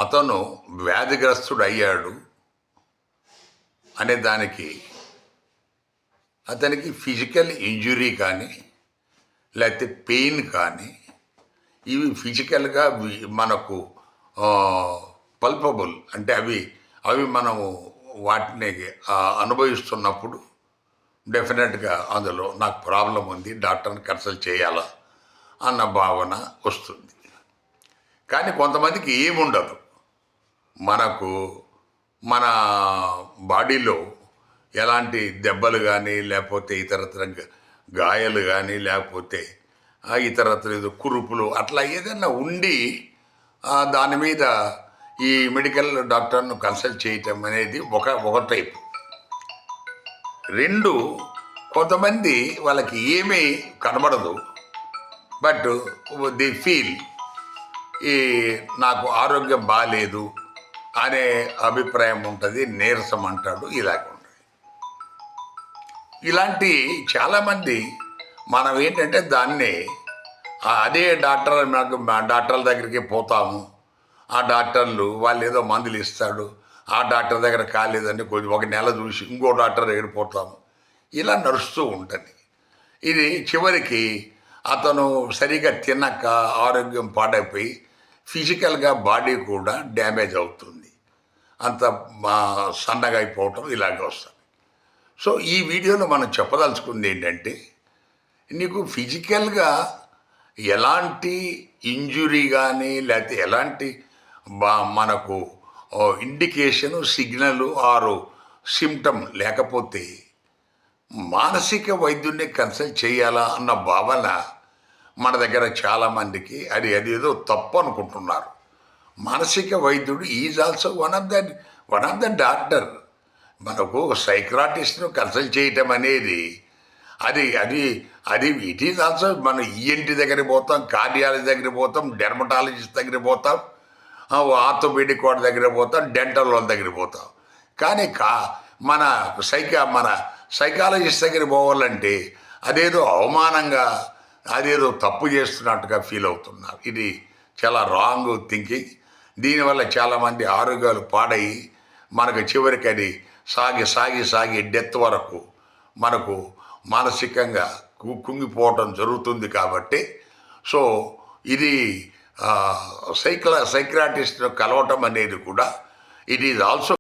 అతను వ్యాధిగ్రస్తుడు అయ్యాడు అనే దానికి అతనికి ఫిజికల్ ఇంజురీ కానీ లేకపోతే పెయిన్ కానీ ఇవి ఫిజికల్గా మనకు పల్పబుల్ అంటే అవి మనము వాటిని అనుభవిస్తున్నప్పుడు డెఫినెట్గా అందులో నాకు ప్రాబ్లం ఉంది, డాక్టర్ని కన్సల్ట్ చేయాలా అన్న భావన వస్తుంది. కానీ కొంతమందికి ఏముండదు, మనకు మన బాడీలో ఎలాంటి దెబ్బలు కానీ లేకపోతే ఇతరత్ర గాయాలు కానీ లేకపోతే ఇతరత్ర కురుపులు అట్లా ఏదైనా ఉండి దాని మీద ఈ మెడికల్ డాక్టర్ను కన్సల్ట్ చేయటం అనేది ఒక టైపు. రెండు, కొంతమంది వాళ్ళకి ఏమీ కనబడదు, బట్ ది ఫీల్ నాకు ఆరోగ్యం బాగాలేదు అనే అభిప్రాయం ఉంటుంది, నీరసం అంటాడు, ఇలాగ ఉంటుంది. ఇలాంటి చాలామంది మనం ఏంటంటే దాన్ని అదే డాక్టర్ల దగ్గరికి పోతాము, ఆ డాక్టర్లు వాళ్ళు ఏదో మందులు ఇస్తాడు, ఆ డాక్టర్ దగ్గర కాలేదని కొంచెం ఒక నెల చూసి ఇంకో డాక్టర్ దగ్గర పోతాము, ఇలా నడుస్తూ ఉంటుంది. ఇది చివరికి అతను సరిగా తినక ఆరోగ్యం పాడైపోయి ఫిజికల్గా బాడీ కూడా డ్యామేజ్ అవుతుంది, అంత సన్నగా అయిపోవటం ఇలాగే వస్తుంది. సో ఈ వీడియోలో మనం చెప్పదలుచుకుంది ఏంటంటే, నీకు ఫిజికల్గా ఎలాంటి ఇంజురీ కానీ లేకపోతే ఎలాంటి మనకు ఇండికేషను సిగ్నల్ ఆరు సిమ్టమ్ లేకపోతే మానసిక వైద్యుడిని కన్సల్ట్ చేయాలా అన్న భావన మన దగ్గర చాలామందికి అదేదో తప్పు అనుకుంటున్నారు. మానసిక వైద్యుడు is also one of the doctor. మనకు సైక్రాటిస్ట్ను కన్సల్ట్ చేయటం అనేది అది ఇట్ ఈజ్ ఆల్సో. మనం ఈఎన్టీ దగ్గరికి పోతాం, కార్డియాలజీ దగ్గరికి పోతాం, డెర్మటాలజిస్ట్ దగ్గరికి పోతాం, ఆర్థోపెడిక్ వాడి దగ్గర పోతాం, డెంటల్ వాళ్ళ దగ్గరికి పోతాం. కానీ మన సైకాలజిస్ట్ దగ్గరికి పోవాలంటే అదేదో అవమానంగా అదేదో తప్పు చేస్తున్నట్టుగా ఫీల్ అవుతున్నారు. ఇది చాలా రాంగ్ థింకింగ్. దీనివల్ల చాలామంది ఆరోగ్యాలు పాడయి మనకు చివరికి అది సాగి డెత్ వరకు మనకు మానసికంగా కుంగిపోవటం జరుగుతుంది. కాబట్టి సో ఇది సైక్రాటిస్ట్ను కలవటం అనేది కూడా ఇట్ ఈజ్ ఆల్సో